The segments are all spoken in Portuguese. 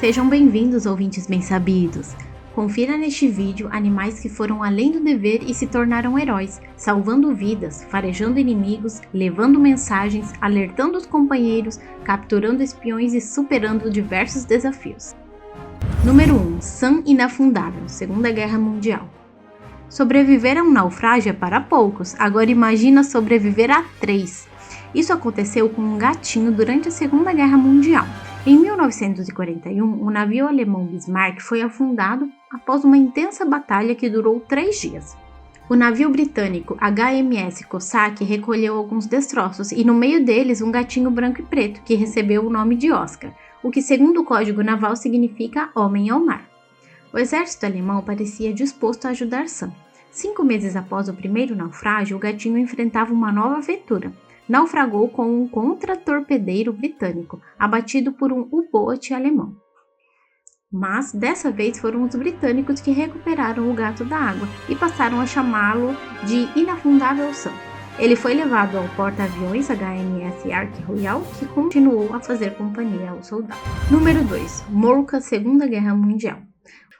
Sejam bem-vindos, ouvintes bem-sabidos! Confira neste vídeo animais que foram além do dever e se tornaram heróis, salvando vidas, farejando inimigos, levando mensagens, alertando os companheiros, capturando espiões e superando diversos desafios. Número 1. Sam Inafundável, Segunda Guerra Mundial. Sobreviver a um naufrágio é para poucos, agora imagina sobreviver a 3. Isso aconteceu com um gatinho durante a Segunda Guerra Mundial. Em 1941, o navio alemão Bismarck foi afundado após uma intensa batalha que durou 3 dias. O navio britânico HMS Cossack recolheu alguns destroços e no meio deles um gatinho branco e preto que recebeu o nome de Oscar, o que segundo o Código Naval significa Homem ao Mar. O exército alemão parecia disposto a ajudar Sam. 5 meses após o primeiro naufrágio, o gatinho enfrentava uma nova aventura. Naufragou com um contratorpedeiro britânico, abatido por um U-boat alemão. Mas, dessa vez, foram os britânicos que recuperaram o gato da água e passaram a chamá-lo de Inafundável Sam. Ele foi levado ao porta-aviões HMS Ark Royal, que continuou a fazer companhia aos soldados. Número 2. Morka, Segunda Guerra Mundial.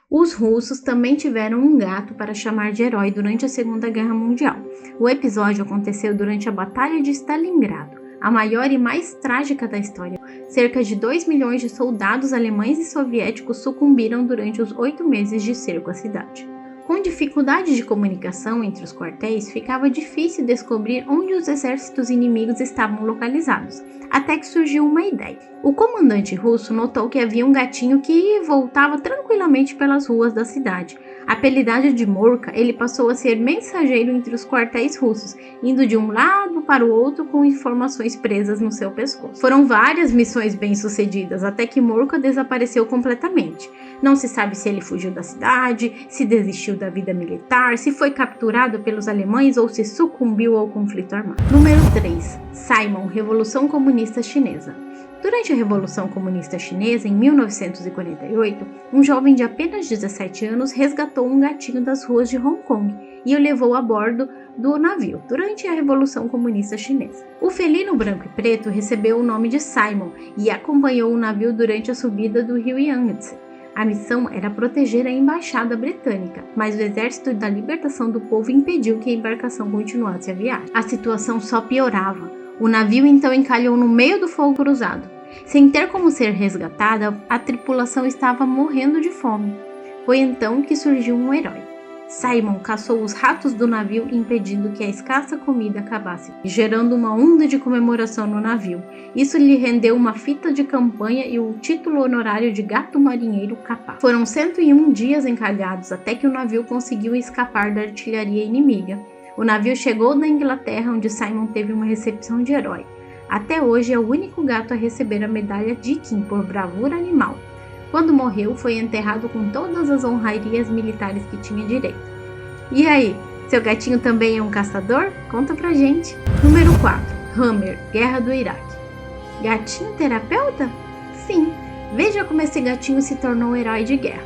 Os russos também tiveram um gato para chamar de herói durante a Segunda Guerra Mundial. O episódio aconteceu durante a Batalha de Stalingrado, a maior e mais trágica da história. Cerca de 2 milhões de soldados alemães e soviéticos sucumbiram durante os 8 meses de cerco à cidade. Com dificuldade de comunicação entre os quartéis, ficava difícil descobrir onde os exércitos inimigos estavam localizados, até que surgiu uma ideia. O comandante russo notou que havia um gatinho que voltava tranquilamente pelas ruas da cidade. Apelidado de Morka, ele passou a ser mensageiro entre os quartéis russos, indo de um lado para o outro com informações presas no seu pescoço. Foram várias missões bem-sucedidas, até que Morka desapareceu completamente. Não se sabe se ele fugiu da cidade, se desistiu da vida militar, se foi capturado pelos alemães ou se sucumbiu ao conflito armado. Número 3. Simon, Revolução Comunista Chinesa. Durante a Revolução Comunista Chinesa, em 1948, um jovem de apenas 17 anos resgatou um gatinho das ruas de Hong Kong e o levou a bordo do navio durante a Revolução Comunista Chinesa. O felino branco e preto recebeu o nome de Simon e acompanhou o navio durante a subida do rio Yangtze. A missão era proteger a embaixada britânica, mas o Exército da Libertação do Povo impediu que a embarcação continuasse a viagem. A situação só piorava. O navio então encalhou no meio do fogo cruzado. Sem ter como ser resgatada, a tripulação estava morrendo de fome. Foi então que surgiu um herói. Simon caçou os ratos do navio, impedindo que a escassa comida acabasse, gerando uma onda de comemoração no navio. Isso lhe rendeu uma fita de campanha e o título honorário de Gato Marinheiro Capaz. Foram 101 dias encalhados até que o navio conseguiu escapar da artilharia inimiga. O navio chegou na Inglaterra, onde Simon teve uma recepção de herói. Até hoje é o único gato a receber a medalha Dickin por bravura animal. Quando morreu, foi enterrado com todas as honrarias militares que tinha direito. E aí, seu gatinho também é um caçador? Conta pra gente! Número 4. Hammer, Guerra do Iraque. Gatinho terapeuta? Sim, veja como esse gatinho se tornou um herói de guerra.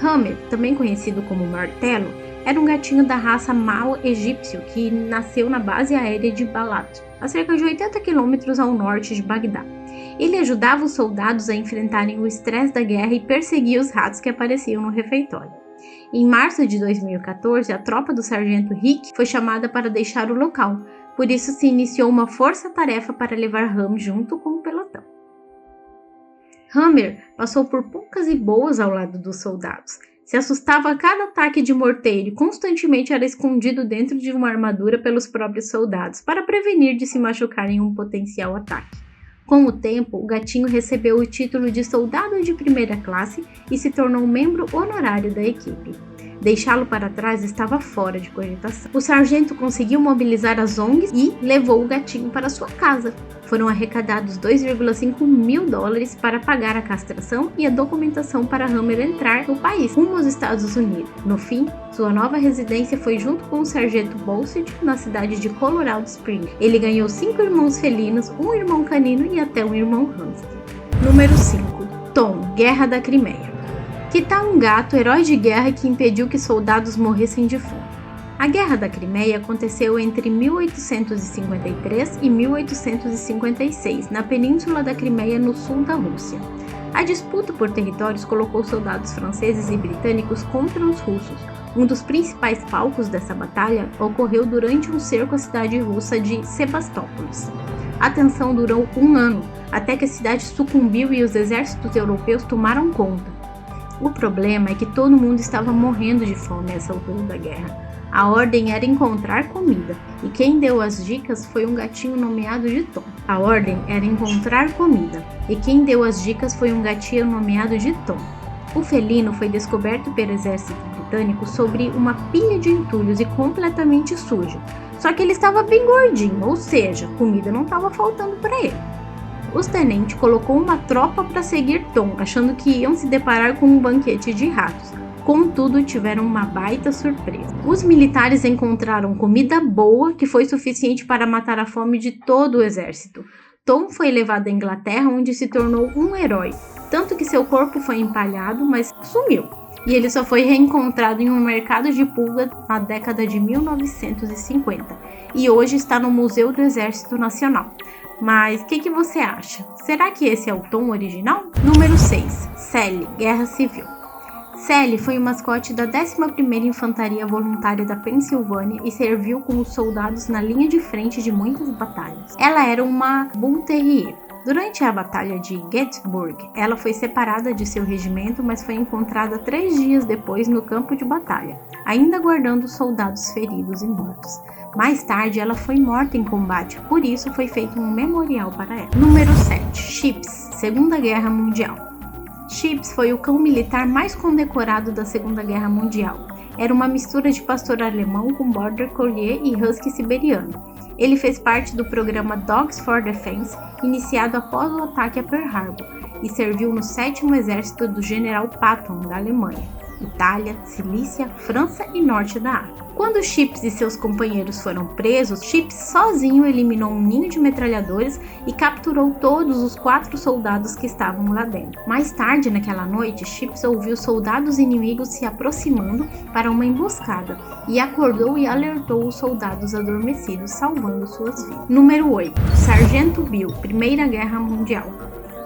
Hammer, também conhecido como Martelo, era um gatinho da raça Mao egípcio que nasceu na base aérea de Balat, a cerca de 80 quilômetros ao norte de Bagdá. Ele ajudava os soldados a enfrentarem o estresse da guerra e perseguia os ratos que apareciam no refeitório. Em março de 2014, a tropa do sargento Rick foi chamada para deixar o local, por isso se iniciou uma força-tarefa para levar Ham junto com o pelotão. Hammer passou por poucas e boas ao lado dos soldados. Se assustava a cada ataque de morteiro e constantemente era escondido dentro de uma armadura pelos próprios soldados para prevenir de se machucar em um potencial ataque. Com o tempo, o gatinho recebeu o título de soldado de primeira classe e se tornou membro honorário da equipe. Deixá-lo para trás estava fora de cogitação. O sargento conseguiu mobilizar as ONGs e levou o gatinho para sua casa. Foram arrecadados $2,5 mil para pagar a castração e a documentação para Hammer entrar no país, rumo aos Estados Unidos. No fim, sua nova residência foi junto com o sargento Bolsage na cidade de Colorado Springs. Ele ganhou 5 irmãos felinos, um irmão canino e até um irmão husky. Número 5. Tom, Guerra da Crimeia. Que tal um gato, herói de guerra que impediu que soldados morressem de fome? A Guerra da Crimeia aconteceu entre 1853 e 1856, na Península da Crimeia, no sul da Rússia. A disputa por territórios colocou soldados franceses e britânicos contra os russos. Um dos principais palcos dessa batalha ocorreu durante um cerco à cidade russa de Sebastópolis. A tensão durou 1 ano, até que a cidade sucumbiu e os exércitos europeus tomaram conta. O problema é que todo mundo estava morrendo de fome nessa altura da guerra. A ordem era encontrar comida, e quem deu as dicas foi um gatinho nomeado de Tom. O felino foi descoberto pelo exército britânico sobre uma pilha de entulhos e completamente sujo. Só que ele estava bem gordinho, ou seja, comida não estava faltando para ele. Os tenentes colocou uma tropa para seguir Tom, achando que iam se deparar com um banquete de ratos. Contudo, tiveram uma baita surpresa. Os militares encontraram comida boa que foi suficiente para matar a fome de todo o exército. Tom foi levado à Inglaterra, onde se tornou um herói, tanto que seu corpo foi empalhado, mas sumiu. E ele só foi reencontrado em um mercado de pulga na década de 1950 e hoje está no Museu do Exército Nacional. Mas o que você acha? Será que esse é o Tom original? Número 6. Sally, Guerra Civil. Sally foi o mascote da 11ª Infantaria Voluntária da Pensilvânia e serviu com os soldados na linha de frente de muitas batalhas. Ela era uma Bull Terrier. Durante a Batalha de Gettysburg, ela foi separada de seu regimento, mas foi encontrada 3 dias depois no campo de batalha, ainda guardando os soldados feridos e mortos. Mais tarde, ela foi morta em combate, por isso foi feito um memorial para ela. Número 7. Chips, Segunda Guerra Mundial. Chips foi o cão militar mais condecorado da Segunda Guerra Mundial. Era uma mistura de pastor alemão com border collie e husky siberiano. Ele fez parte do programa Dogs for Defense, iniciado após o ataque a Pearl Harbor, e serviu no 7º Exército do General Patton, da Alemanha, Itália, Cilícia, França e Norte da África. Quando Chips e seus companheiros foram presos, Chips sozinho eliminou um ninho de metralhadores e capturou todos os 4 soldados que estavam lá dentro. Mais tarde naquela noite, Chips ouviu soldados inimigos se aproximando para uma emboscada e acordou e alertou os soldados adormecidos, salvando suas vidas. Número 8. Sargento Bill, Primeira Guerra Mundial.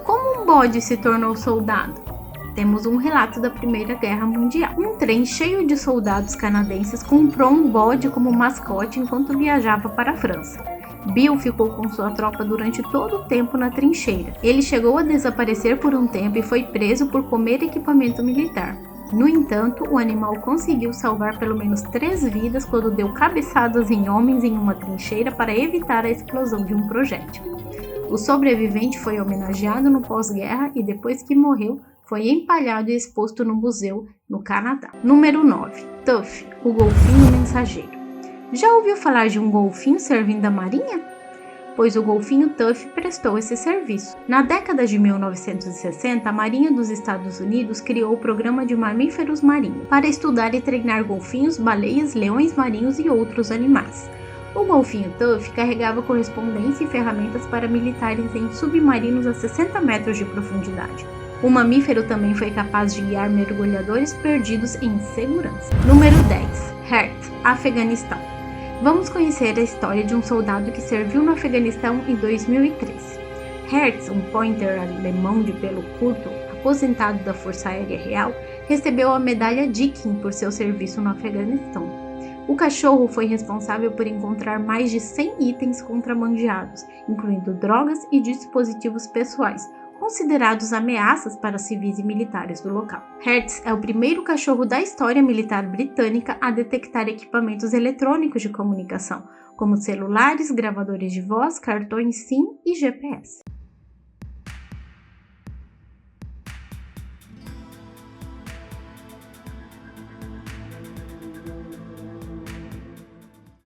Como um bode se tornou soldado? Temos um relato da Primeira Guerra Mundial. Um trem cheio de soldados canadenses comprou um bode como mascote enquanto viajava para a França. Bill ficou com sua tropa durante todo o tempo na trincheira. Ele chegou a desaparecer por um tempo e foi preso por comer equipamento militar. No entanto, o animal conseguiu salvar pelo menos 3 vidas quando deu cabeçadas em homens em uma trincheira para evitar a explosão de um projétil. O sobrevivente foi homenageado no pós-guerra e depois que morreu, foi empalhado e exposto no museu no Canadá. Número 9. Tuff, o golfinho mensageiro. Já ouviu falar de um golfinho servindo a marinha? Pois o golfinho Tuff prestou esse serviço. Na década de 1960, a Marinha dos Estados Unidos criou o Programa de Mamíferos Marinhos para estudar e treinar golfinhos, baleias, leões marinhos e outros animais. O golfinho Tuff carregava correspondência e ferramentas para militares em submarinos a 60 metros de profundidade. O mamífero também foi capaz de guiar mergulhadores perdidos em segurança. Número 10. Hertz, Afeganistão. Vamos conhecer a história de um soldado que serviu no Afeganistão em 2013. Hertz, um pointer alemão de pelo curto, aposentado da Força Aérea Real, recebeu a medalha Dickin por seu serviço no Afeganistão. O cachorro foi responsável por encontrar mais de 100 itens contrabandeados, incluindo drogas e dispositivos pessoais, considerados ameaças para civis e militares do local. Hertz é o primeiro cachorro da história militar britânica a detectar equipamentos eletrônicos de comunicação, como celulares, gravadores de voz, cartões SIM e GPS.